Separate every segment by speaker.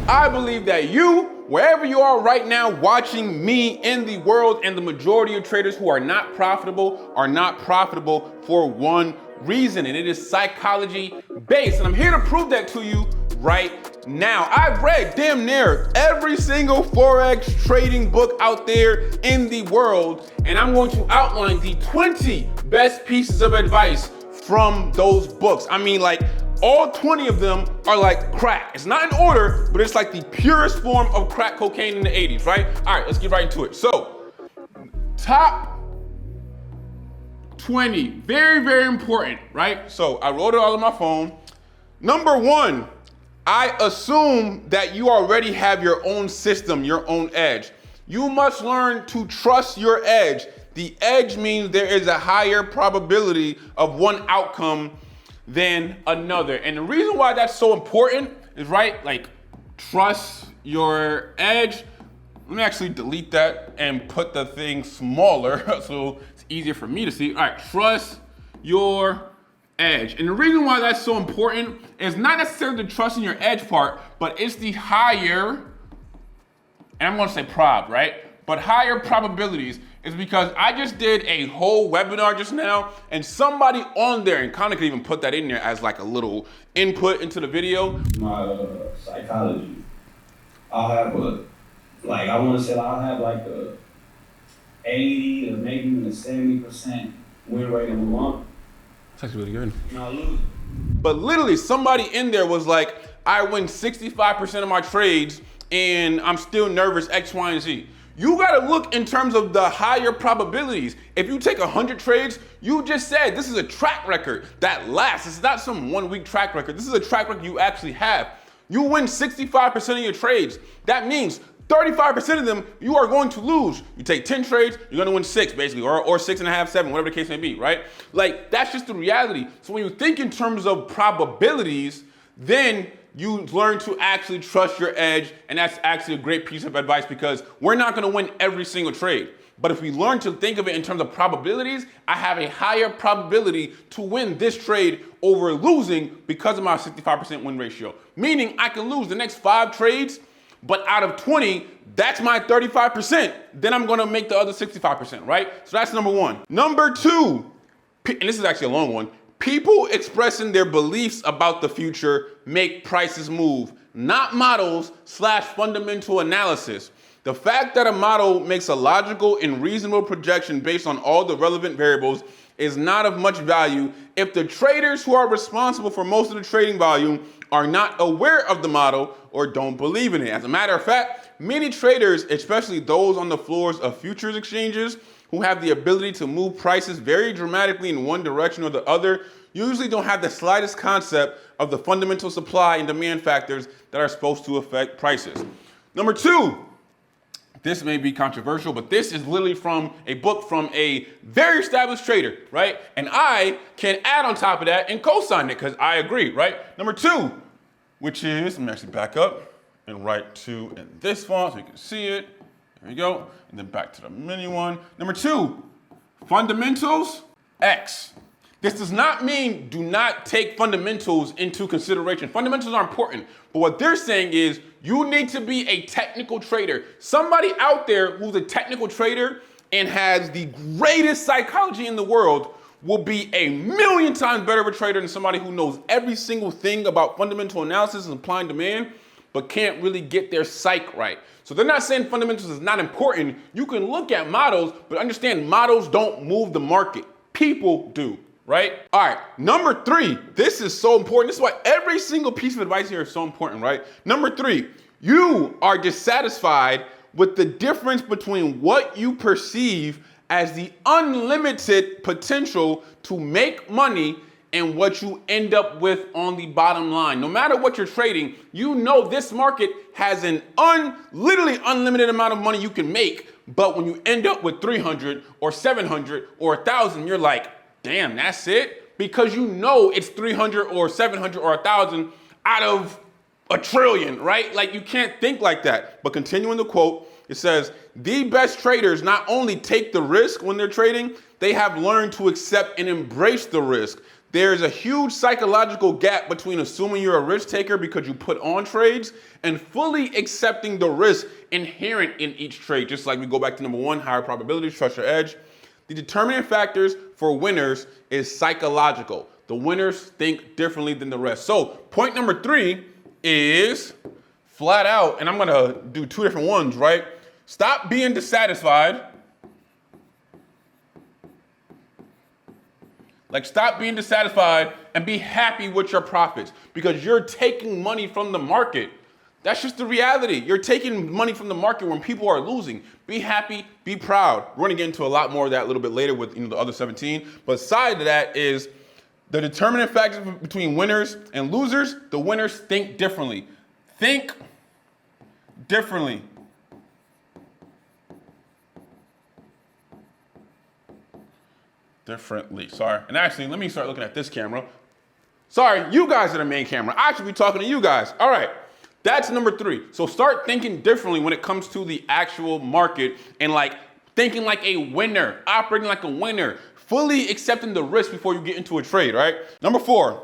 Speaker 1: I believe that you, wherever you are right now watching me in the world, and the majority of traders who are not profitable for one reason, and it is psychology based. And I'm here to prove that to you right now. I've read damn near every single Forex trading book out there in the world, and I'm going to outline the 20 best pieces of advice from those books. I mean, like, all 20 of them are like crack. It's not in order, but it's like the purest form of crack cocaine in the 80s, right? All right, let's get right into it. So, top 20, very, very important, right? So I wrote it all on my phone. Number 1, I assume that you already have your own system, your own edge. You must learn to trust your edge. The edge means there is a higher probability of one outcome than another. And the reason why that's so important is, right, like, trust your edge. Let me actually delete that and put the thing smaller so it's easier for me to see. All right, trust your edge. And the reason why that's so important is not necessarily the trust in your edge part, but it's the higher, and I'm gonna say prob, right? But higher probabilities is because I just did a whole webinar just now, and somebody on there, and Connor could even put that in there as like a little input into the video.
Speaker 2: My psychology, I'll have I want to say I'll have like a 80 to maybe even a 70% win rate in a month.
Speaker 1: That's actually really good.
Speaker 2: And I lose.
Speaker 1: But literally somebody in there was like, I win 65% of my trades and I'm still nervous X, Y, and Z. You gotta look in terms of the higher probabilities. If you take 100 trades, you just said this is a track record that lasts. It's not some 1 week track record. This is a track record you actually have. You win 65% of your trades. That means 35% of them you are going to lose. You take 10 trades, you're gonna win 6 basically, or 6.5, 7, whatever the case may be, right? Like, that's just the reality. So when you think in terms of probabilities, then you learn to actually trust your edge, and that's actually a great piece of advice because we're not gonna win every single trade. But if we learn to think of it in terms of probabilities, I have a higher probability to win this trade over losing because of my 65% win ratio. Meaning I can lose the next 5 trades, but out of 20, that's my 35%. Then I'm gonna make the other 65%, right? So that's number 1. Number 2, and this is actually a long one, people expressing their beliefs about the future make prices move, not models / fundamental analysis. The fact that a model makes a logical and reasonable projection based on all the relevant variables is not of much value if the traders who are responsible for most of the trading volume are not aware of the model or don't believe in it. As a matter of fact, many traders, especially those on the floors of futures exchanges, who have the ability to move prices very dramatically in one direction or the other, usually don't have the slightest concept of the fundamental supply and demand factors that are supposed to affect prices. Number 2, this may be controversial, but this is literally from a book from a very established trader, right? And I can add on top of that and co-sign it because I agree, right? Number 2, which is, let me actually back up and write 2 in this font so you can see it. There we go. And then back to the mini one. Number 2, fundamentals, X. This does not mean do not take fundamentals into consideration. Fundamentals are important, but what they're saying is you need to be a technical trader. Somebody out there who's a technical trader and has the greatest psychology in the world will be a million times better of a trader than somebody who knows every single thing about fundamental analysis and supply and demand, but can't really get their psych right. So they're not saying fundamentals is not important. You can look at models, but understand models don't move the market. People do, right? All right, number 3, this is so important. This is why every single piece of advice here is so important, right? Number 3, you are dissatisfied with the difference between what you perceive as the unlimited potential to make money and what you end up with on the bottom line. No matter what you're trading, you know this market has an literally unlimited amount of money you can make, but when you end up with 300 or 700 or 1,000, you're like, damn, that's it? Because you know it's 300 or 700 or 1,000 out of a trillion, right? Like, you can't think like that. But continuing the quote, it says, the best traders not only take the risk when they're trading, they have learned to accept and embrace the risk. there's a huge psychological gap between assuming you're a risk taker because you put on trades and fully accepting the risk inherent in each trade. Just like we go back to number one, higher probabilities, trust your edge. The determining factors for winners is psychological. The winners think differently than the rest. So point number 3 is flat out, and I'm gonna do 2 different ones, right? Stop being dissatisfied. Like, stop being dissatisfied and be happy with your profits because you're taking money from the market. That's just the reality. You're taking money from the market when people are losing. Be happy, be proud. We're gonna get into a lot more of that a little bit later with the other 17. But side to that is the determining factors between winners and losers. The winners think differently. Think differently. Sorry. And actually, let me start looking at this camera. Sorry, you guys are the main camera. I should be talking to you guys. All right, that's number 3. So start thinking differently when it comes to the actual market and like thinking like a winner, operating like a winner, fully accepting the risk before you get into a trade, right? Number 4,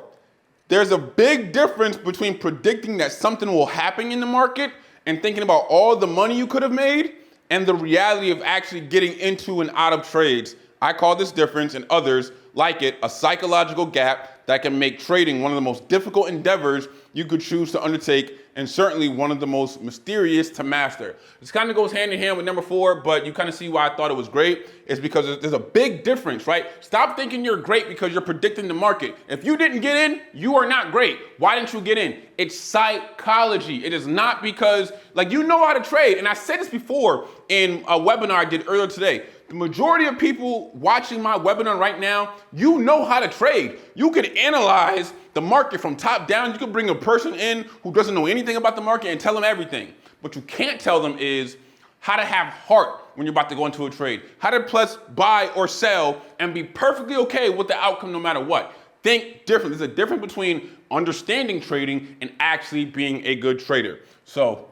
Speaker 1: there's a big difference between predicting that something will happen in the market and thinking about all the money you could have made and the reality of actually getting into and out of trades. I call this difference, and others like it, a psychological gap that can make trading one of the most difficult endeavors you could choose to undertake, and certainly one of the most mysterious to master. This kind of goes hand in hand with number 4, but you kind of see why I thought it was great. It's because there's a big difference, right? Stop thinking you're great because you're predicting the market. If you didn't get in, you are not great. Why didn't you get in? It's psychology. It is not because, like, you know how to trade. And I said this before in a webinar I did earlier today. The majority of people watching my webinar right now, you know how to trade. You can analyze the market from top down. You can bring a person in who doesn't know anything about the market and tell them everything. What you can't tell them is how to have heart when you're about to go into a trade, how to press buy or sell and be perfectly okay with the outcome no matter what. Think different. There's a difference between understanding trading and actually being a good trader. So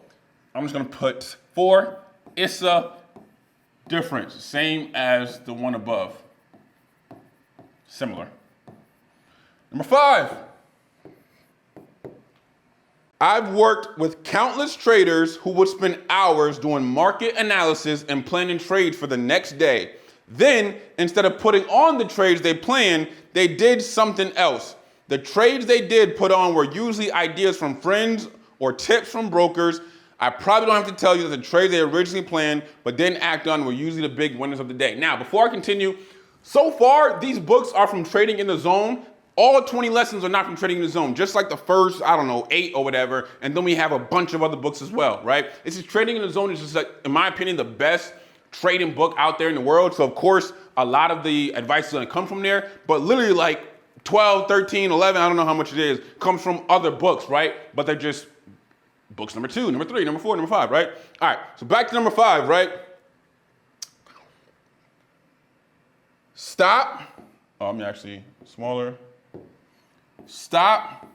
Speaker 1: I'm just gonna put 4, it's a difference, same as the one above. Similar. Number 5. I've worked with countless traders who would spend hours doing market analysis and planning trades for the next day. Then, instead of putting on the trades they planned, they did something else. The trades they did put on were usually ideas from friends or tips from brokers. I probably don't have to tell you that the trades they originally planned but didn't act on were usually the big winners of the day. Now, before I continue, so far, these books are from Trading in the Zone. All 20 lessons are not from Trading in the Zone, just like the first, 8 or whatever, and then we have a bunch of other books as well, right? This is Trading in the Zone is just, like, in my opinion, the best trading book out there in the world. So, of course, a lot of the advice is gonna come from there, but literally like 12, 13, 11, I don't know how much it is, comes from other books, right? But they're just books number 2, number 3, number 4, number 5, right? All right, so back to number 5, right? Stop. Oh, I'm actually smaller. Stop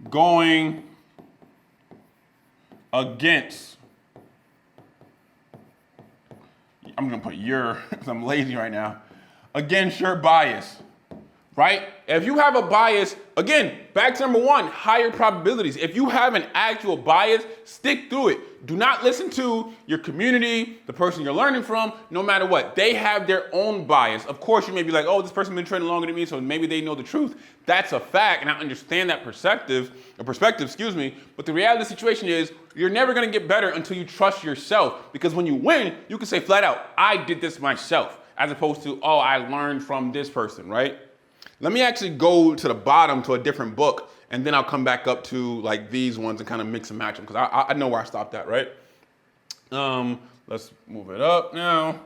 Speaker 1: going against. I'm gonna put your, because I'm lazy right now. Against your bias. Right? If you have a bias, again, back to number 1, higher probabilities. If you have an actual bias, stick through it. Do not listen to your community, the person you're learning from, no matter what. They have their own bias. Of course, you may be like, oh, this person's been trading longer than me, so maybe they know the truth. That's a fact, and I understand that perspective, but the reality of the situation is you're never gonna get better until you trust yourself, because when you win, you can say flat out, I did this myself, as opposed to, oh, I learned from this person, right? Let me actually go to the bottom to a different book, and then I'll come back up to like these ones and kind of mix and match them, because I know where I stopped at, right? Let's move it up now.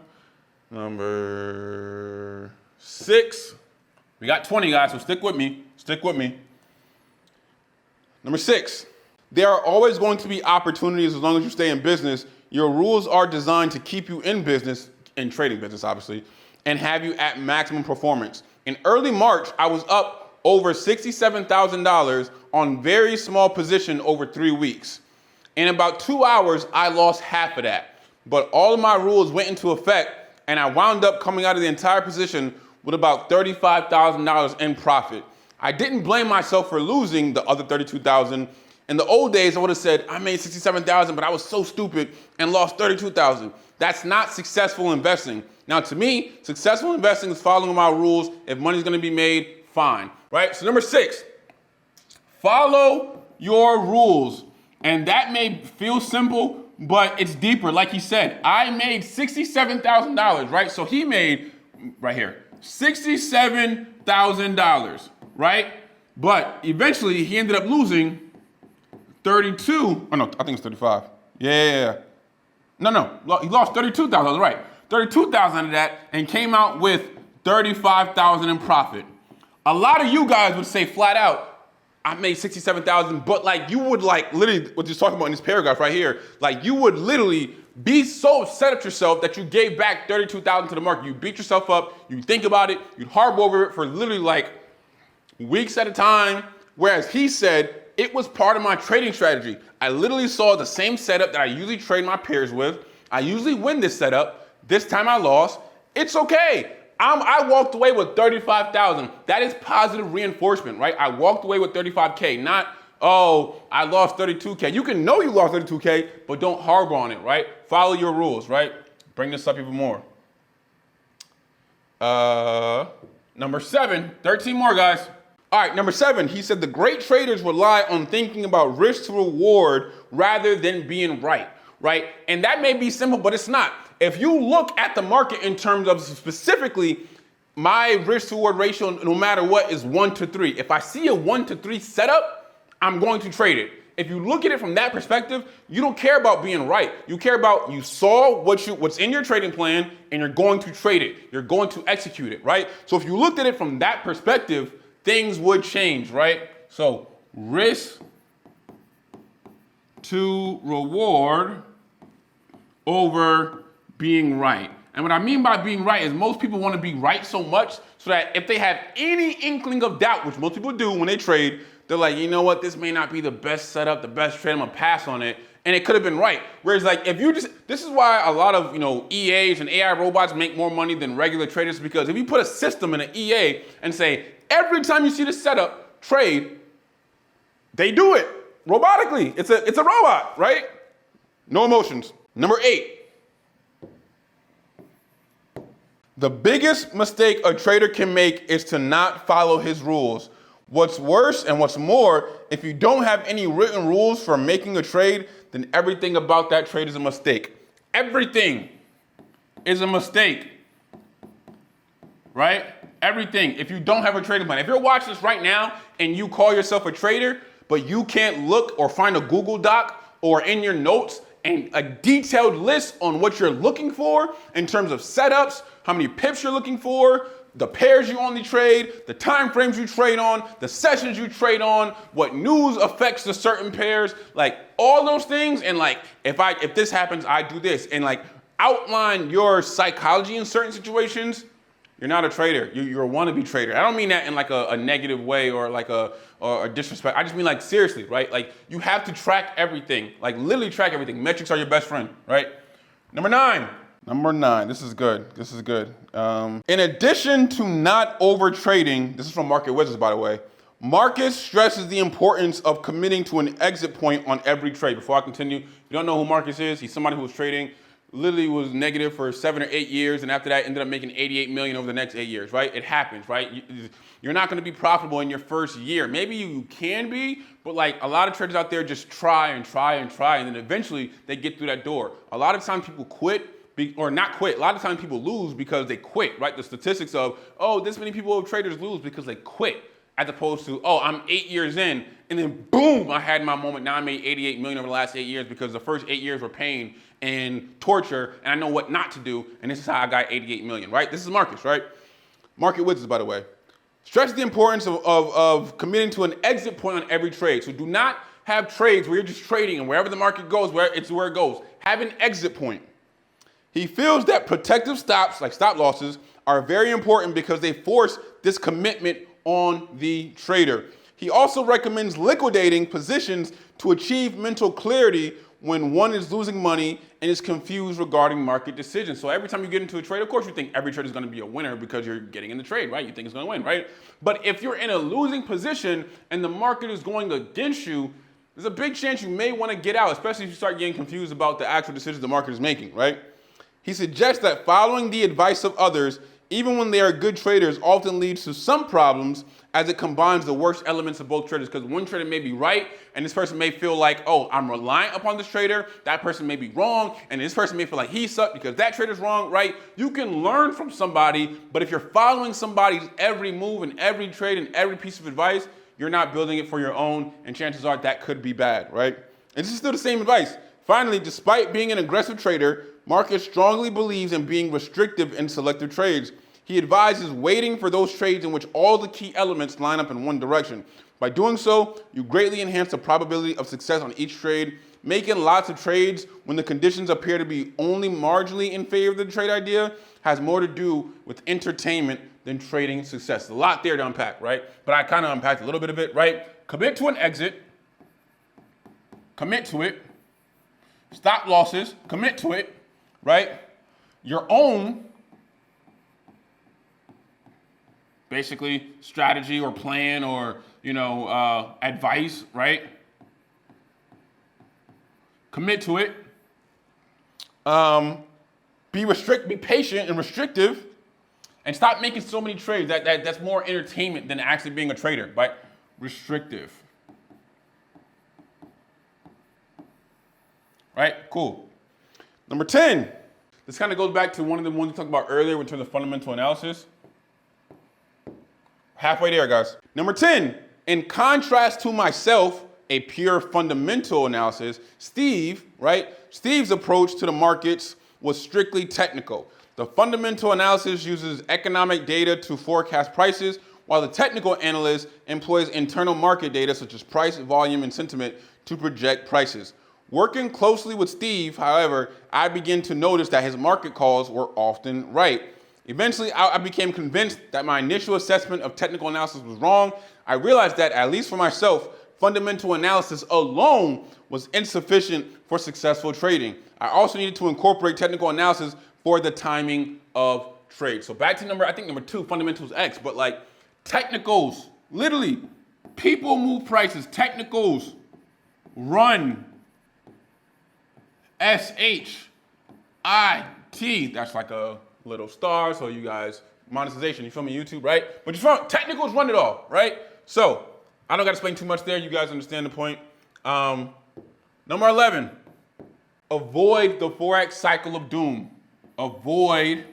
Speaker 1: Number 6. We got 20, guys, so stick with me. Stick with me. Number 6. There are always going to be opportunities as long as you stay in business. Your rules are designed to keep you in business, in trading business, obviously, and have you at maximum performance. In early March, I was up over $67,000 on very small position over 3 weeks. In about 2 hours, I lost half of that. But all of my rules went into effect, and I wound up coming out of the entire position with about $35,000 in profit. I didn't blame myself for losing the other $32,000. In the old days, I would have said, I made $67,000, but I was so stupid and lost $32,000. That's not successful investing. Now, to me, successful investing is following my rules. If money's gonna be made, fine, right? So number 6, follow your rules. And that may feel simple, but it's deeper. Like he said, I made $67,000, right? So he made, right here, $67,000, right? But eventually he ended up losing 32, oh no, I think it's 35. Yeah. No, he lost 32,000, right? 32,000 of that and came out with 35,000 in profit. A lot of you guys would say flat out, I made 67,000, but like you would like literally, what you're talking about in this paragraph right here, like you would literally be so upset at yourself that you gave back 32,000 to the market. You beat yourself up, you think about it, you harbor over it for literally like weeks at a time. Whereas he said, it was part of my trading strategy. I literally saw the same setup that I usually trade my peers with. I usually win this setup. This time I lost. It's okay. I walked away with 35,000. That is positive reinforcement, right? I walked away with 35K, not, oh, I lost 32K. You can know you lost 32K, but don't harbor on it, right? Follow your rules, right? Bring this up even more. Number 7, 13 more, guys. All right, number 7, he said the great traders rely on thinking about risk to reward rather than being right? And that may be simple, but it's not. If you look at the market in terms of specifically my risk to reward ratio, no matter what, is 1 to 3. If I see a 1 to 3 setup, I'm going to trade it. If you look at it from that perspective, you don't care about being right. You care about you saw what's in your trading plan and you're going to trade it. You're going to execute it, right? So if you looked at it from that perspective, things would change, right? So risk to reward over being right. And what I mean by being right is most people want to be right so much so that if they have any inkling of doubt, which most people do when they trade, they're like, you know what, this may not be the best setup, the best trade, I'm gonna pass on it. And it could have been right. Whereas like if you just, this is why a lot of EAs and AI robots make more money than regular traders, because if you put a system in an EA and say, every time you see the setup, trade, they do it robotically. It's a robot, right? No emotions. Number 8. The biggest mistake a trader can make is to not follow his rules. What's worse and what's more, if you don't have any written rules for making a trade, then everything about that trade is a mistake. Everything is a mistake, right? Everything. If you don't have a trading plan, if you're watching this right now and you call yourself a trader, but you can't look or find a Google Doc or in your notes and a detailed list on what you're looking for in terms of setups, how many pips you're looking for, the pairs you only trade, the time frames you trade on, the sessions you trade on, what news affects the certain pairs, like all those things. And like, if this happens, I do this, and like outline your psychology in certain situations, you're not a trader. You're a wannabe trader. I don't mean that in like a negative way or like a disrespect. I just mean like seriously, right? Like you have to track everything, like literally track everything. Metrics are your best friend, right? Number 9. This is good. In addition to not over trading, this is from Market Wizards, by the way, Marcus stresses the importance of committing to an exit point on every trade. Before I continue, if you don't know who Marcus is, he's somebody who was trading, literally was negative for 7 or 8 years, and after that ended up making 88 million over the next 8 years, right? It happens, right? You're not gonna be profitable in your first year. Maybe you can be, but like a lot of traders out there just try, and then eventually they get through that door. A lot of times people quit, or not quit. A lot of times people lose because they quit, right? The statistics of, oh, this many people, traders lose because they quit, as opposed to, oh, I'm 8 years in, and then boom, I had my moment. Now I made 88 million over the last 8 years because the first 8 years were pain and torture, and I know what not to do, and this is how I got 88 million, right? This is Marcus, right? Market Wizards, by the way. Stress the importance of committing to an exit point on every trade. So do not have trades where you're just trading, and wherever the market goes, where it goes. Have an exit point. He feels that protective stops, like stop losses, are very important because they force this commitment on the trader. He also recommends liquidating positions to achieve mental clarity when one is losing money and is confused regarding market decisions. So every time you get into a trade, of course you think every trade is going to be a winner because you're getting in the trade, right? You think it's going to win, right? But if you're in a losing position and the market is going against you, there's a big chance you may want to get out, especially if you start getting confused about the actual decisions the market is making, right? He suggests that following the advice of others, even when they are good traders, often leads to some problems as it combines the worst elements of both traders. Because one trader may be right, and this person may feel like, oh, I'm reliant upon this trader. That person may be wrong, and this person may feel like he sucked because that trader's wrong, right? You can learn from somebody, but if you're following somebody's every move and every trade and every piece of advice, you're not building it for your own, and chances are that could be bad, right? And this is still the same advice. Finally, despite being an aggressive trader, Marcus strongly believes in being restrictive in selective trades. He advises waiting for those trades in which all the key elements line up in one direction. By doing so, you greatly enhance the probability of success on each trade. Making lots of trades when the conditions appear to be only marginally in favor of the trade idea has more to do with entertainment than trading success. There's a lot there to unpack, right? But I kind of unpacked a little bit of it, right? Commit to an exit. Commit to it. Stop losses. Commit to it, right? Your own, basically, strategy or plan or, advice, right? Commit to it. Be patient and restrictive, and stop making so many trades. That's more entertainment than actually being a trader, right? Restrictive. Right? Cool. Number 10. This kind of goes back to one of the ones we talked about earlier in terms of fundamental analysis. Halfway there, guys. Number 10. In contrast to myself, a pure fundamental analysis, Steve's approach to the markets was strictly technical. The fundamental analysis uses economic data to forecast prices, while the technical analyst employs internal market data such as price, volume, and sentiment to project prices. Working closely with Steve, however, I began to notice that his market calls were often right. Eventually, I became convinced that my initial assessment of technical analysis was wrong. I realized that, at least for myself, fundamental analysis alone was insufficient for successful trading. I also needed to incorporate technical analysis for the timing of trades. So back to number 2, fundamentals X, but like technicals, literally, people move prices, technicals, run, S-H-I-T, that's like a little star, so you guys, monetization, you feel me, YouTube, right? But technicals run it all, right? So, I don't gotta explain too much there, you guys understand the point. Number 11, avoid the Forex cycle of doom. Avoid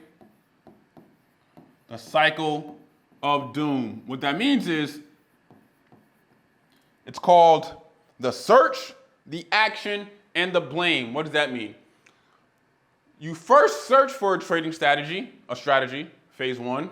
Speaker 1: the cycle of doom. What that means is, it's called the search, the action, and the blame. What does that mean? You first search for a trading strategy, phase 1.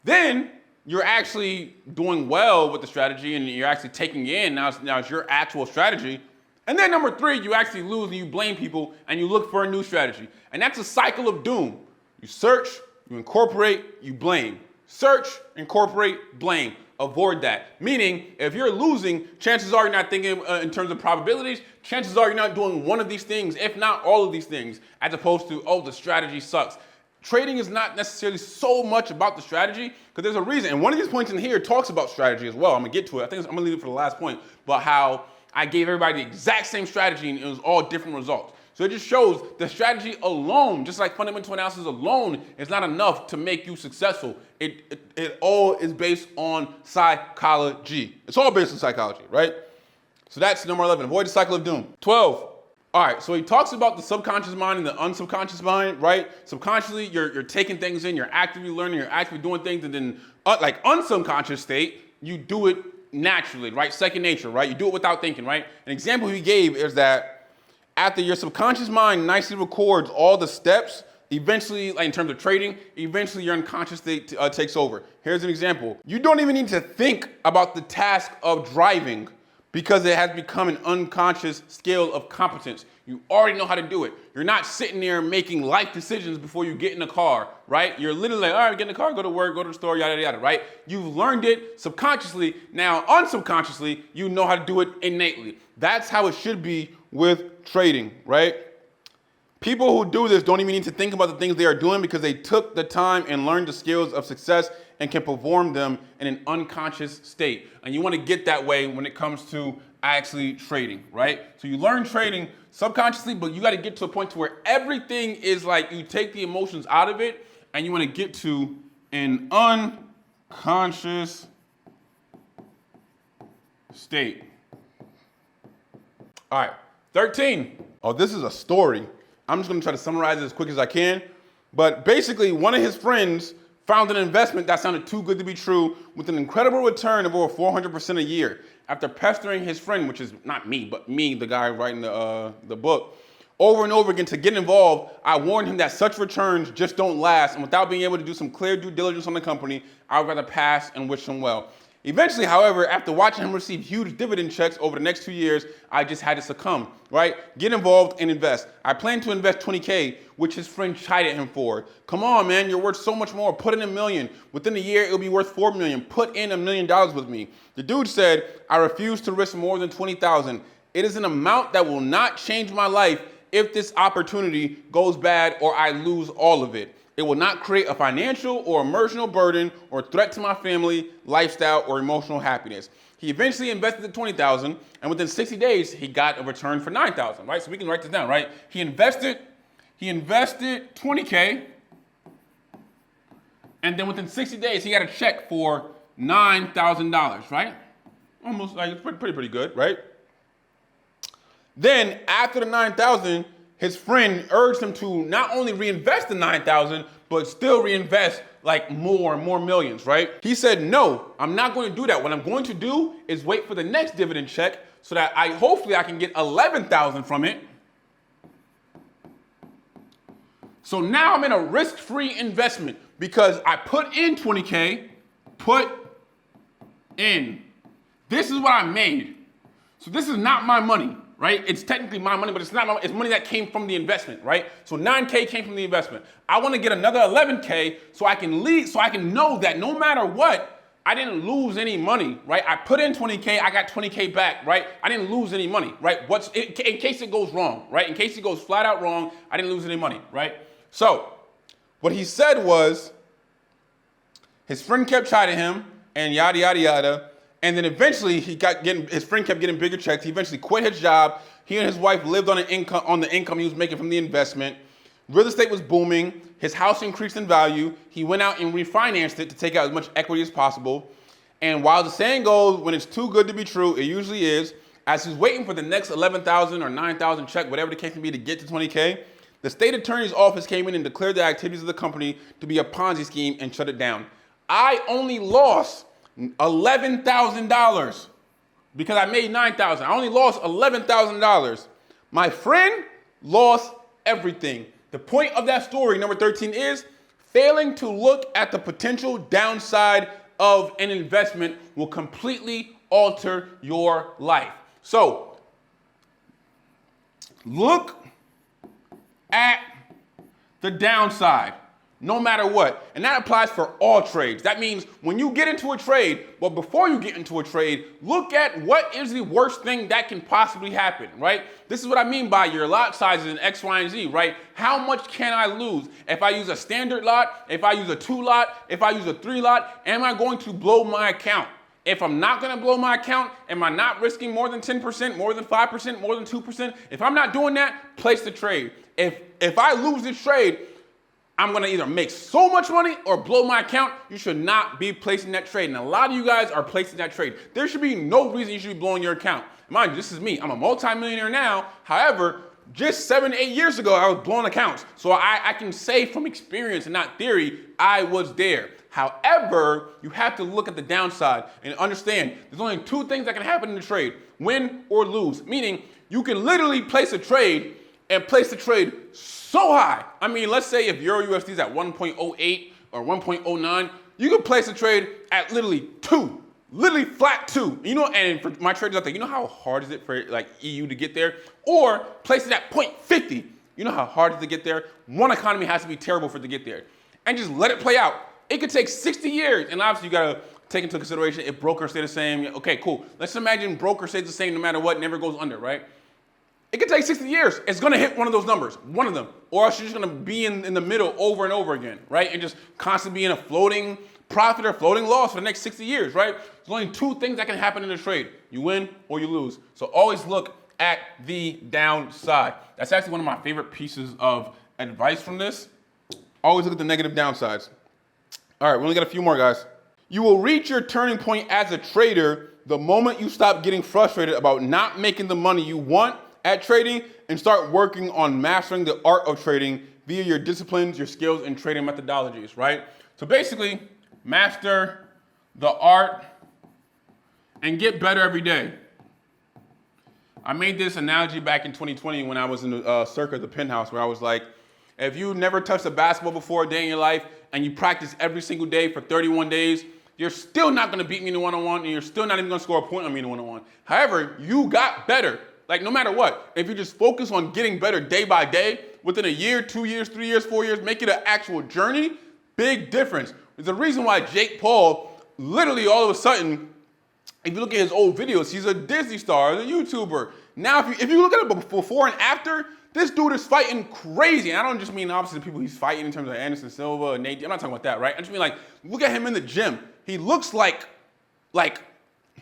Speaker 1: Then you're actually doing well with the strategy and you're actually taking it in. Now it's your actual strategy. And then number 3, you actually lose and you blame people and you look for a new strategy. And that's a cycle of doom. You search, you incorporate, you blame. Search, incorporate, blame. Avoid that. Meaning, if you're losing, chances are you're not thinking in terms of probabilities. Chances are you're not doing one of these things, if not all of these things, as opposed to, oh, the strategy sucks. Trading is not necessarily so much about the strategy, because there's a reason. And one of these points in here talks about strategy as well. I'm going to get to it. I'm going to leave it for the last point, but how I gave everybody the exact same strategy and it was all different results. So it just shows the strategy alone, just like fundamental analysis alone, is not enough to make you successful. It all is based on psychology. It's all based on psychology, right? So that's number 11, avoid the cycle of doom. 12, all right, so he talks about the subconscious mind and the unsubconscious mind, right? Subconsciously, you're taking things in, you're actively learning, you're actively doing things, and then like unsubconscious state, you do it naturally, right? Second nature, right? You do it without thinking, right? An example he gave is that after your subconscious mind nicely records all the steps, eventually, like in terms of trading, eventually your unconscious state takes over. Here's an example. You don't even need to think about the task of driving because it has become an unconscious scale of competence. You already know how to do it. You're not sitting there making life decisions before you get in the car, right? You're literally like, all right, get in the car, go to work, go to the store, yada, yada, yada, right? You've learned it subconsciously. Now, unsubconsciously, you know how to do it innately. That's how it should be with trading, right? People who do this don't even need to think about the things they are doing because they took the time and learned the skills of success and can perform them in an unconscious state. And you want to get that way when it comes to actually trading, right? So you learn trading subconsciously, but you got to get to a point to where everything is like you take the emotions out of it and you want to get to an unconscious state. All right, 13. Oh, this is a story. I'm just gonna try to summarize it as quick as I can. But basically, one of his friends found an investment that sounded too good to be true with an incredible return of over 400% a year. After pestering his friend, which is not me, but me, the guy writing the book, over and over again to get involved, I warned him that such returns just don't last, and without being able to do some clear due diligence on the company, I would rather pass and wish him well. Eventually, however, after watching him receive huge dividend checks over the next 2 years, I just had to succumb, right? Get involved and invest. I plan to invest 20K, which his friend chided him for. Come on, man, you're worth so much more. Put in $1 million. Within a year, it'll be worth $4 million. Put in $1 million with me. The dude said, I refuse to risk more than 20,000. It is an amount that will not change my life if this opportunity goes bad or I lose all of it. It will not create a financial or emotional burden or threat to my family, lifestyle, or emotional happiness. He eventually invested the 20,000, and within 60 days, he got a return for 9,000, right? So we can write this down, right? He invested 20K, and then within 60 days, he got a check for $9,000, right? Almost like it's pretty good, right? Then after the 9,000, his friend urged him to not only reinvest the 9,000, but still reinvest like more and more millions, right? He said, no, I'm not going to do that. What I'm going to do is wait for the next dividend check so that hopefully I can get 11,000 from it. So now I'm in a risk-free investment because I put in 20K, put in. This is what I made. So this is not my money. Right? It's technically my money, but it's not my money. It's money that came from the investment, right? So 9K came from the investment. I want to get another 11K so I can know that no matter what, I didn't lose any money, right? I put in 20K, I got 20K back, right? I didn't lose any money, right? In case it goes wrong, right? In case it goes flat out wrong, I didn't lose any money, right? So what he said was his friend kept chiding him and yada, yada, yada. And then eventually his friend kept getting bigger checks. He eventually quit his job. He and his wife lived on the income he was making from the investment. Real estate was booming. His house increased in value. He went out and refinanced it to take out as much equity as possible. And while the saying goes, when it's too good to be true, it usually is. As he's waiting for the next 11,000 or 9,000 check, whatever the case may be, to get to 20K, the state attorney's office came in and declared the activities of the company to be a Ponzi scheme and shut it down. I only lost $11,000 because I made 9,000. I only lost $11,000. My friend lost everything. The point of that story, number 13, is failing to look at the potential downside of an investment will completely alter your life. So, look at the downside. No matter what. And that applies for all trades. That means when you get into a trade, well, before you get into a trade, look at what is the worst thing that can possibly happen, right? This is what I mean by your lot sizes in X, Y, and Z, right? How much can I lose? If I use a standard lot, if I use a 2 lot, if I use a 3 lot, am I going to blow my account? If I'm not going to blow my account, am I not risking more than 10%, more than 5%, more than 2%? If I'm not doing that, place the trade. If I lose this trade, I'm gonna either make so much money or blow my account. You should not be placing that trade. And a lot of you guys are placing that trade. There should be no reason you should be blowing your account. Mind you, this is me. I'm a multimillionaire now. However, just 7, 8 years ago, I was blowing accounts. So I can say from experience and not theory, I was there. However, you have to look at the downside and understand there's only 2 things that can happen in the trade: win or lose. Meaning, you can literally place a trade and place the trade so high. I mean, let's say if Euro USD is at 1.08 or 1.09, you can place a trade at literally 2, literally flat 2. You know, and for my traders out there, you know how hard is it for like EU to get there? Or place it at 0.50. You know how hard it is to get there? One economy has to be terrible for it to get there. And just let it play out. It could take 60 years. And obviously you gotta take into consideration if brokers stay the same. Okay, cool. Let's imagine broker stays the same no matter what, never goes under, right? It could take 60 years. It's gonna hit one of those numbers, one of them. Or else you're just gonna be in the middle over and over again, right? And just constantly be in a floating profit or floating loss for the next 60 years, right? There's only two things that can happen in a trade. You win or you lose. So always look at the downside. That's actually one of my favorite pieces of advice from this. Always look at the negative downsides. All right, we only got a few more, guys. You will reach your turning point as a trader the moment you stop getting frustrated about not making the money you want at trading and start working on mastering the art of trading via your disciplines, your skills, and trading methodologies, right? So basically, master the art and get better every day. I made this analogy back in 2020 when I was in the circa the penthouse, where I was like, if you never touched a basketball before a day in your life and you practice every single day for 31 days, you're still not gonna beat me in the one-on-one, and you're still not even gonna score a point on me in the one-on-one. However, you got better. Like, no matter what, if you just focus on getting better day by day, within a year, 2 years, 3 years, 4 years, make it an actual journey, big difference. There's a reason why Jake Paul, literally all of a sudden, if you look at his old videos, he's a Disney star, he's a YouTuber. Now, if you look at it before and after, this dude is fighting crazy. And I don't just mean obviously the people he's fighting in terms of Anderson Silva and Nate. I'm not talking about that, right? I just mean like, look at him in the gym. He looks like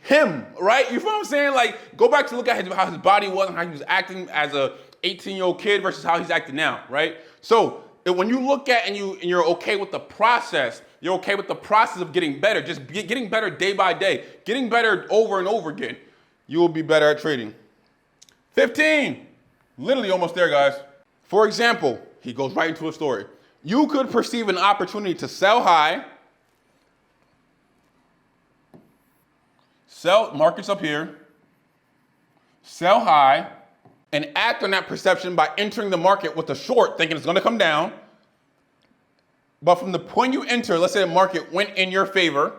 Speaker 1: him, right? You feel what I'm saying? Like, go back to look at how his body was and how he was acting as a 18-year-old kid versus how he's acting now, right? So when you look at and you're okay with the process, you're okay with the process of getting better, just getting better day by day, getting better over and over again, you will be better at trading. 15, literally almost there, guys. For example, he goes right into a story. You could perceive an opportunity to sell high, sell, markets up here, sell high, and act on that perception by entering the market with a short, thinking it's gonna come down. But from the point you enter, let's say the market went in your favor,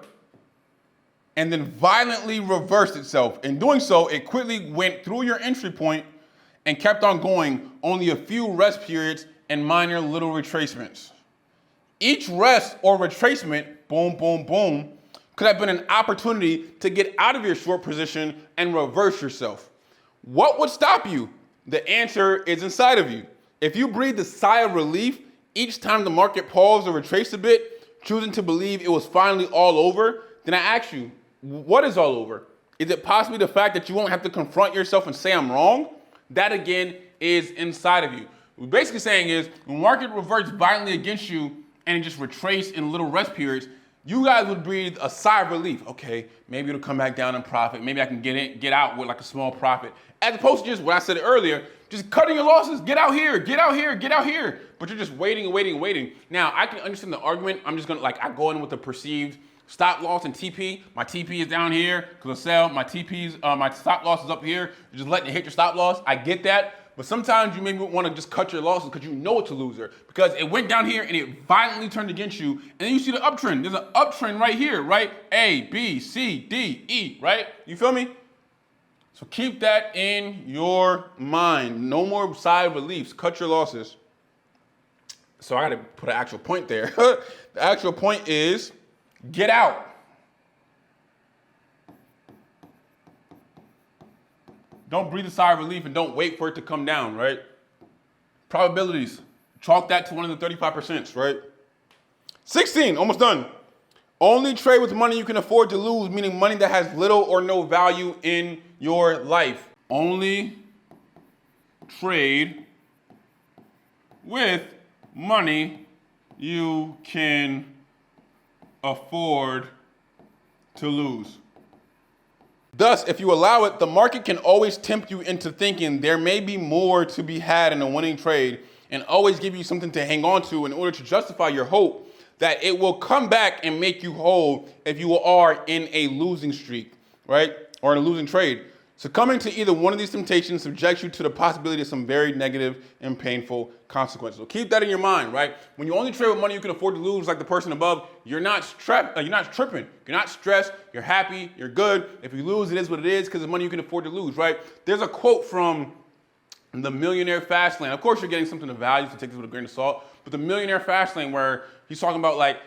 Speaker 1: and then violently reversed itself. In doing so, it quickly went through your entry point and kept on going, only a few rest periods and minor little retracements. Each rest or retracement, boom, boom, boom, could have been an opportunity to get out of your short position and reverse yourself. What would stop you? The answer is inside of you. If you breathe a sigh of relief each time the market paused or retraced a bit, choosing to believe it was finally all over, then I ask you, what is all over? Is it possibly the fact that you won't have to confront yourself and say I'm wrong? That again is inside of you. What we're basically saying is when market reverts violently against you and it just retraced in little rest periods, you guys would breathe a sigh of relief. Okay, maybe it'll come back down in profit. Maybe I can get out with like a small profit. As opposed to just what I said earlier, just cutting your losses. Get out here, get out here, get out here. But you're just waiting and waiting and waiting. Now, I can understand the argument. I'm just gonna, I go in with a perceived stop loss and TP. My TP is down here because I sell. My TP's, my stop loss is up here. You're just letting it hit your stop loss. I get that. But sometimes you maybe want to just cut your losses because you know it's a loser. Because it went down here and it violently turned against you. And then you see the uptrend. There's an uptrend right here, right? A, B, C, D, E, right? You feel me? So keep that in your mind. No more side reliefs. Cut your losses. So I got to put an actual point there. The actual point is get out. Don't breathe a sigh of relief and don't wait for it to come down, right? Probabilities. Chalk that to one of the 35%, right? 16, almost done. Only trade with money you can afford to lose, meaning money that has little or no value in your life. Only trade with money you can afford to lose. Thus, if you allow it, the market can always tempt you into thinking there may be more to be had in a winning trade and always give you something to hang on to in order to justify your hope that it will come back and make you whole if you are in a losing streak, right? Or in a losing trade. Succumbing to either one of these temptations subjects you to the possibility of some very negative and painful consequences. So keep that in your mind, right? When you only trade with money you can afford to lose, like the person above, you're not tripping, you're not stressed, you're happy, you're good. If you lose, it is what it is because it's money you can afford to lose, right? There's a quote from The Millionaire Fastlane. Of course, you're getting something of value, so take this with a grain of salt. But The Millionaire Fastlane, where he's talking about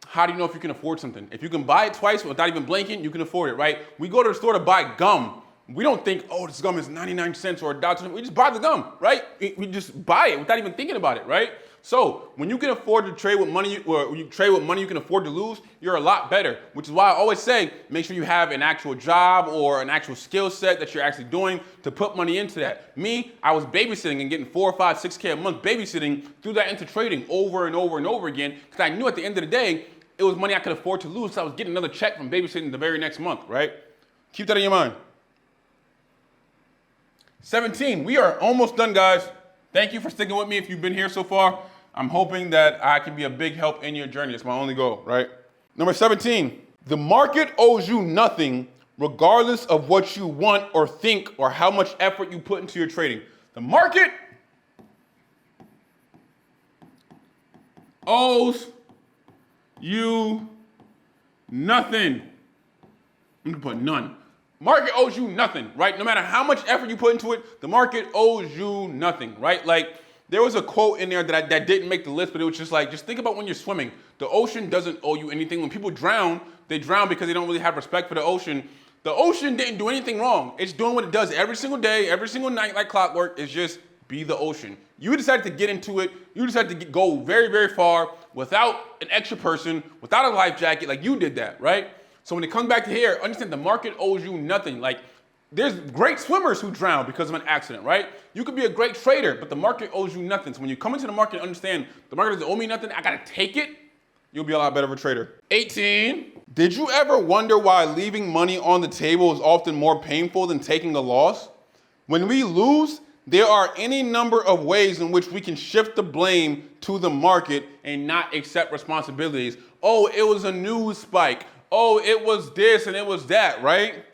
Speaker 1: how do you know if you can afford something? If you can buy it twice without even blinking, you can afford it, right? We go to the store to buy gum. we don't think, oh, this gum is 99 cents or $1. We just buy the gum, right? We just buy it without even thinking about it, right? So when you can afford to trade with money, or when you trade with money you can afford to lose, you're a lot better. Which is why I always say, make sure you have an actual job or an actual skill set that you're actually doing to put money into that. Me, I was babysitting and getting 4 or 5, 6K a month babysitting, threw that into trading over and over and over again, because I knew at the end of the day, it was money I could afford to lose, so I was getting another check from babysitting the very next month, right? Keep that in your mind. 17, we are almost done, guys. Thank you for sticking with me if you've been here so far. I'm hoping that I can be a big help in your journey. It's my only goal, right? Number 17, the market owes you nothing regardless of what you want or think or how much effort you put into your trading. The market owes you nothing. I'm gonna put none. Market owes you nothing, right? No matter how much effort you put into it, the market owes you nothing, right? Like, there was a quote in there that didn't make the list, but it was just like, just think about when you're swimming. The ocean doesn't owe you anything. When people drown, they drown because they don't really have respect for the ocean. The ocean didn't do anything wrong. It's doing what it does every single day, every single night, like clockwork. It's just be the ocean. You decided to get into it. You decided to go very, very far without an extra person, without a life jacket. Like, you did that, right? So when it comes back to here, understand the market owes you nothing. Like, there's great swimmers who drown because of an accident, right? You could be a great trader, but the market owes you nothing. So when you come into the market and understand the market doesn't owe me nothing, I gotta take it, you'll be a lot better of a trader. 18, did you ever wonder why leaving money on the table is often more painful than taking a loss? When we lose, there are any number of ways in which we can shift the blame to the market and not accept responsibilities. Oh, it was a news spike. Oh, it was this and it was that, right?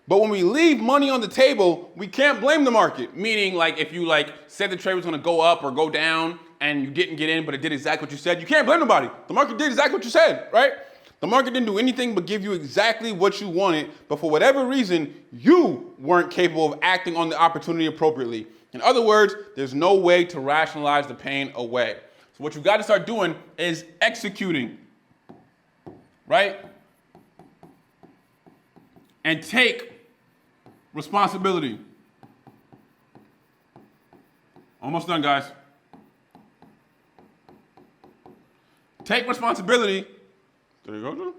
Speaker 1: But when we leave money on the table, we can't blame the market. Meaning, like, if you said the trade was gonna go up or go down and you didn't get in, but it did exactly what you said, you can't blame nobody. The market did exactly what you said, right? The market didn't do anything but give you exactly what you wanted, but for whatever reason, you weren't capable of acting on the opportunity appropriately. In other words, there's no way to rationalize the pain away. So what you gotta start doing is executing, right? And take responsibility. Almost done, guys. Take responsibility. There you go. There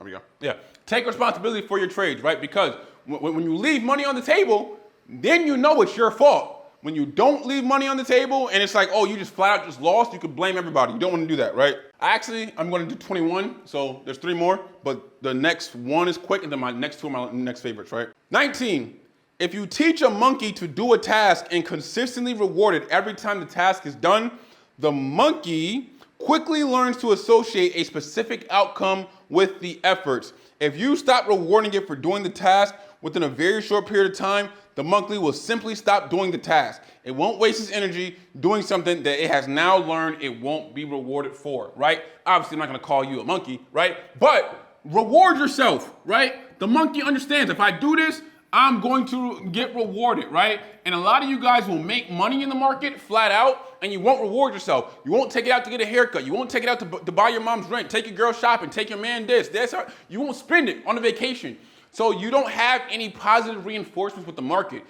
Speaker 1: we go. Yeah. Take responsibility for your trades, right? Because when you leave money on the table, then you know it's your fault. When you don't leave money on the table and it's like, oh, you just flat out just lost, you could blame everybody. You don't want to do that, right? I'm going to do 21, so there's 3 more, but the next one is quick, and then my next 2 are my next favorites, right? 19, if you teach a monkey to do a task and consistently reward it every time the task is done, the monkey quickly learns to associate a specific outcome with the efforts. If you stop rewarding it for doing the task within a very short period of time, the monkey will simply stop doing the task. It won't waste its energy doing something that it has now learned it won't be rewarded for, right? Obviously, I'm not gonna call you a monkey, right? But reward yourself, right? The monkey understands if I do this, I'm going to get rewarded, right? And a lot of you guys will make money in the market flat out, and you won't reward yourself. You won't take it out to get a haircut. You won't take it out to buy your mom's rent, take your girl shopping, take your man this. You won't spend it on a vacation. So you don't have any positive reinforcements with the market.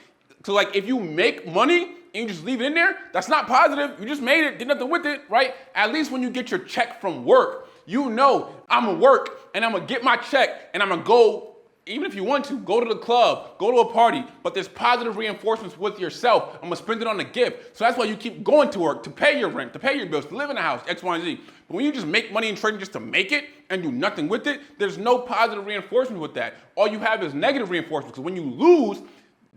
Speaker 1: So like if you make money and you just leave it in there, that's not positive. You just made it, did nothing with it, right? At least when you get your check from work, you know I'm gonna work and I'm gonna get my check and I'm gonna go, even if you want to, go to the club, go to a party, but there's positive reinforcements with yourself. I'm gonna spend it on a gift. So that's why you keep going to work, to pay your rent, to pay your bills, to live in a house, X, Y, and Z. But when you just make money in trading just to make it and do nothing with it, there's no positive reinforcement with that. All you have is negative reinforcement, because when you lose,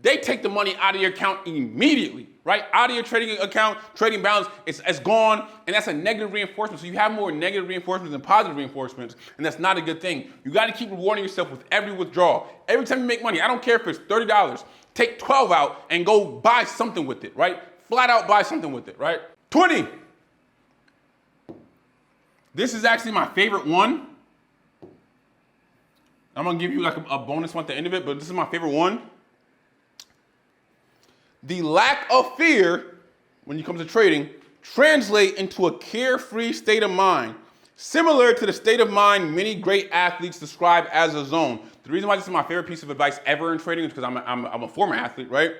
Speaker 1: they take the money out of your account immediately, right? Out of your trading account, trading balance, it's gone, and that's a negative reinforcement. So you have more negative reinforcements than positive reinforcements, and that's not a good thing. You gotta keep rewarding yourself with every withdrawal. Every time you make money, I don't care if it's $30, take 12 out and go buy something with it, right? Flat out buy something with it, right? 20. This is actually my favorite one. I'm gonna give you like a bonus one at the end of it, but this is my favorite one. The lack of fear, when it comes to trading, translate into a carefree state of mind, similar to the state of mind many great athletes describe as a zone. The reason why this is my favorite piece of advice ever in trading is because I'm a former athlete, right?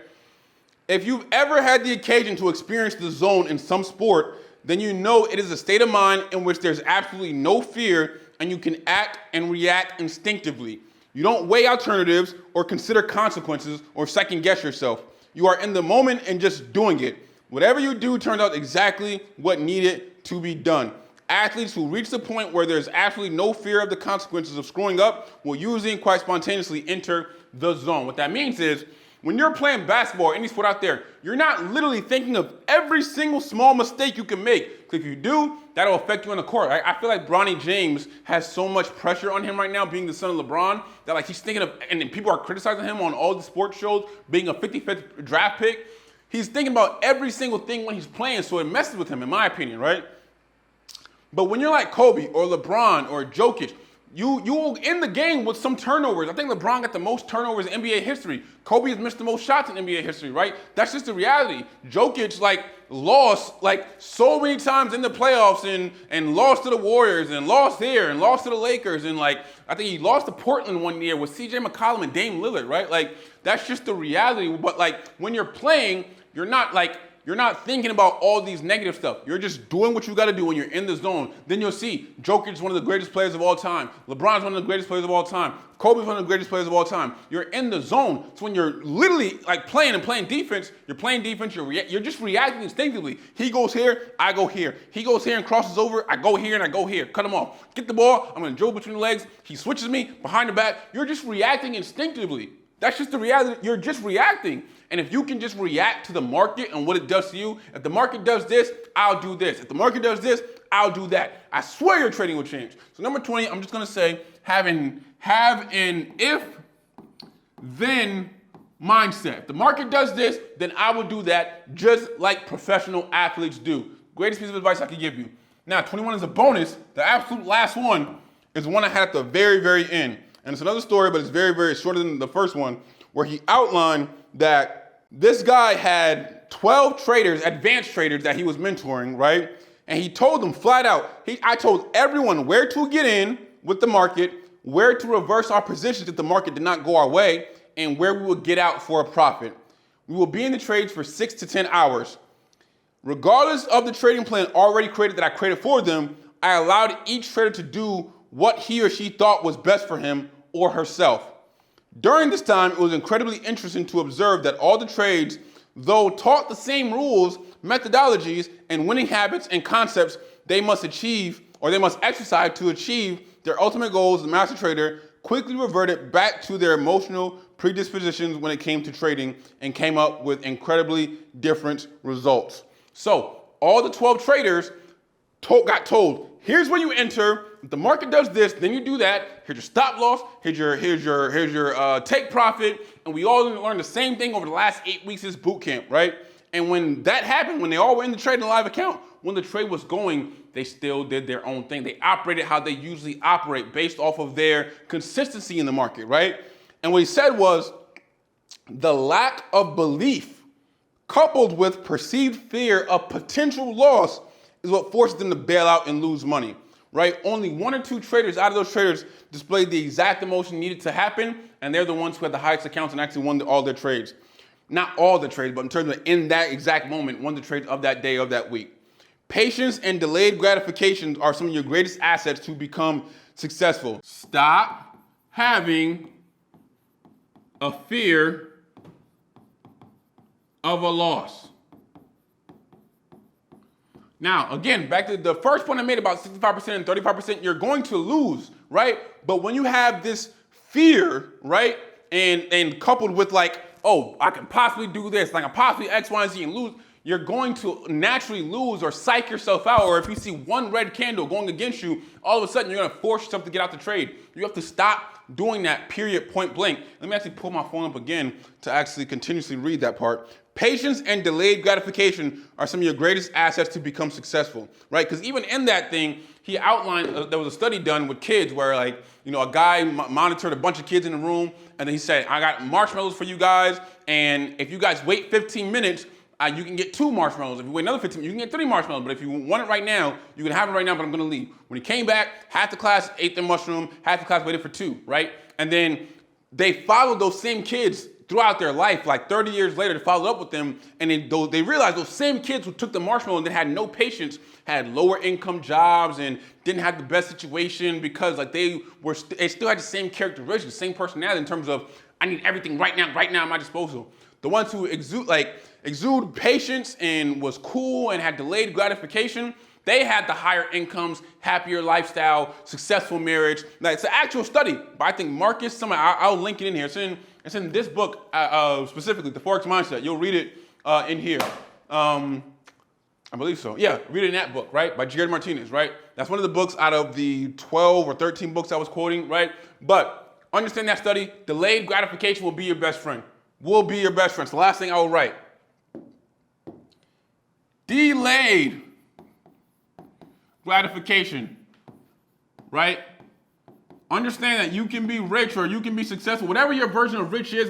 Speaker 1: If you've ever had the occasion to experience the zone in some sport, then you know it is a state of mind in which there's absolutely no fear and you can act and react instinctively. You don't weigh alternatives or consider consequences or second guess yourself. You are in the moment and just doing it. Whatever you do turns out exactly what needed to be done. Athletes who reach the point where there's absolutely no fear of the consequences of screwing up will usually and quite spontaneously enter the zone. What that means is, when you're playing basketball or any sport out there, you're not literally thinking of every single small mistake you can make. Because if you do, that'll affect you on the court. Right? I feel like Bronny James has so much pressure on him right now, being the son of LeBron, that like he's thinking of, and then people are criticizing him on all the sports shows, being a 55th draft pick. He's thinking about every single thing when he's playing, so it messes with him, in my opinion, right? But when you're like Kobe or LeBron or Jokic, you will end the game with some turnovers. I think LeBron got the most turnovers in NBA history. Kobe has missed the most shots in NBA history, right? That's just the reality. Jokic lost so many times in the playoffs and lost to the Warriors and lost here and lost to the Lakers and I think he lost to Portland one year with CJ McCollum and Dame Lillard, right? That's just the reality. But when you're playing, you're not thinking about all these negative stuff. You're just doing what you got to do when you're in the zone. Then you'll see Jokic is one of the greatest players of all time. LeBron's one of the greatest players of all time. Kobe's one of the greatest players of all time. You're in the zone. So when you're literally playing defense, you're just reacting instinctively. He goes here, I go here. He goes here and crosses over, I go here and I go here. Cut him off. Get the ball, I'm going to dribble between the legs. He switches me behind the back. You're just reacting instinctively. That's just the reality. You're just reacting. And if you can just react to the market and what it does to you, if the market does this, I'll do this. If the market does this, I'll do that. I swear your trading will change. So number 20, I'm just going to say have an if-then mindset. If the market does this, then I will do that just like professional athletes do. Greatest piece of advice I can give you. Now, 21 is a bonus. The absolute last one is one I had at the very, very end. And it's another story, but it's very, very shorter than the first one, where he outlined that this guy had 12 traders, advanced traders that he was mentoring, right? And he told them flat out, I told everyone where to get in with the market, where to reverse our positions if the market did not go our way, and where we would get out for a profit. We will be in the trades for 6 to 10 hours. Regardless of the trading plan already created that I created for them, I allowed each trader to do what he or she thought was best for him or herself. During this time, it was incredibly interesting to observe that all the trades, though taught the same rules, methodologies, and winning habits and concepts they must achieve or they must exercise to achieve their ultimate goals as a master trader, quickly reverted back to their emotional predispositions when it came to trading and came up with incredibly different results. So all the 12 traders got told, here's where you enter. If the market does this, then you do that. Here's your stop loss. Here's your take profit. And we all learned the same thing over the last 8 weeks of this boot camp, right? And when that happened, when they all were in the trade in the live account, when the trade was going, they still did their own thing. They operated how they usually operate based off of their consistency in the market, right? And what he said was, the lack of belief coupled with perceived fear of potential loss is what forces them to bail out and lose money, right? Only 1 or 2 traders out of those traders displayed the exact emotion needed to happen, and they're the ones who had the highest accounts and actually won all their trades. Not all the trades, but in terms of in that exact moment, won the trades of that day, of that week. Patience and delayed gratification are some of your greatest assets to become successful. Stop having a fear of a loss. Now, again, back to the first point I made about 65% and 35%, you're going to lose, right? But when you have this fear, right, and coupled with oh, I can possibly do this, I can possibly X, Y, and Z and lose, you're going to naturally lose or psych yourself out. Or if you see one red candle going against you, all of a sudden you're going to force yourself to get out the trade. You have to stop doing that, period, point blank. Let me actually pull my phone up again to actually continuously read that part. Patience and delayed gratification are some of your greatest assets to become successful, right? Because even in that thing, he outlined, there was a study done with kids where a guy monitored a bunch of kids in the room, and then he said, I got marshmallows for you guys, and if you guys wait 15 minutes, you can get 2 marshmallows. If you wait another 15 minutes, you can get 3 marshmallows. But if you want it right now, you can have it right now, but I'm going to leave. When he came back, half the class ate the mushroom, half the class waited for 2, right? And then they followed those same kids throughout their life, like 30 years later, they followed up with them, and they realized those same kids who took the marshmallow and then had no patience had lower income jobs and didn't have the best situation because like they still had the same characteristics, the same personality in terms of I need everything right now at my disposal. The ones who exude patience and was cool and had delayed gratification, they had the higher incomes, happier lifestyle, successful marriage. Like, it's an actual study, but I think Marcus, I'll link it in here. It's in this book specifically, The Forex Mindset. You'll read it in here. I believe so. Yeah, read it in that book, right? By Jared Martinez, right? That's one of the books out of the 12 or 13 books I was quoting, right? But understand that study, delayed gratification will be your best friend. Will be your best friend. It's the last thing I will write. Delayed gratification, right? Understand that you can be rich or you can be successful. Whatever your version of rich is,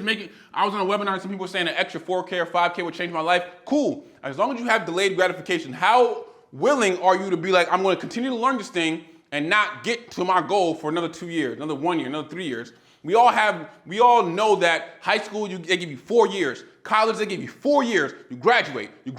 Speaker 1: I was on a webinar and some people were saying an extra 4K or 5K would change my life. Cool. As long as you have delayed gratification, how willing are you to be like, I'm going to continue to learn this thing and not get to my goal for another 2 years, another 1 year, another 3 years? We all know that high school, they give you 4 years. College, they give you 4 years. You graduate, you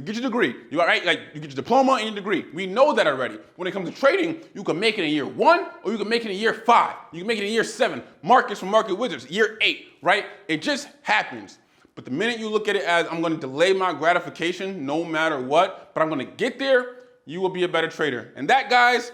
Speaker 1: get your degree. You get your diploma and your degree. We know that already. When it comes to trading, you can make it in year 1 or you can make it in year 5. You can make it in year 7. Markets from Market Wizards, year 8, right? It just happens. But the minute you look at it as I'm going to delay my gratification no matter what, but I'm going to get there, you will be a better trader. And that, guys,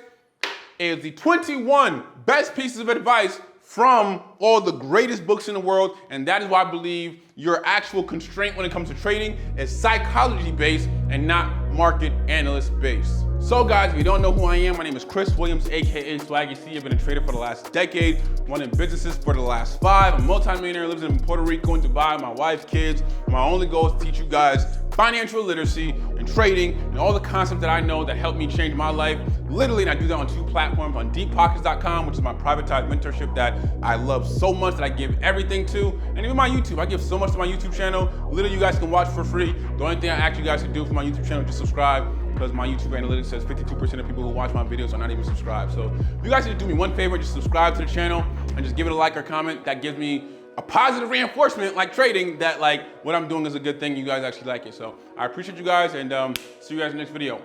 Speaker 1: is the 21 best pieces of advice from all the greatest books in the world, and that is why I believe your actual constraint when it comes to trading is psychology-based and not market analyst-based. So guys, if you don't know who I am, my name is Chris Williams, aka Swaggy C. I've been a trader for the last decade, running businesses for the last 5. I'm a multimillionaire, lives in Puerto Rico and Dubai, my wife's kids. My only goal is to teach you guys financial literacy and trading and all the concepts that I know that helped me change my life. Literally, and I do that on 2 platforms, on deeppockets.com, which is my privatized mentorship that I love so much that I give everything to, and even my YouTube. I give so much to my YouTube channel. Literally, you guys can watch for free. The only thing I ask you guys to do for my YouTube channel is just subscribe, because my YouTube analytics says 52% of people who watch my videos are not even subscribed. So if you guys need to do me one favor, just subscribe to the channel and just give it a like or comment. That gives me a positive reinforcement, like trading, that like what I'm doing is a good thing. You guys actually like it. So I appreciate you guys, and see you guys in the next video.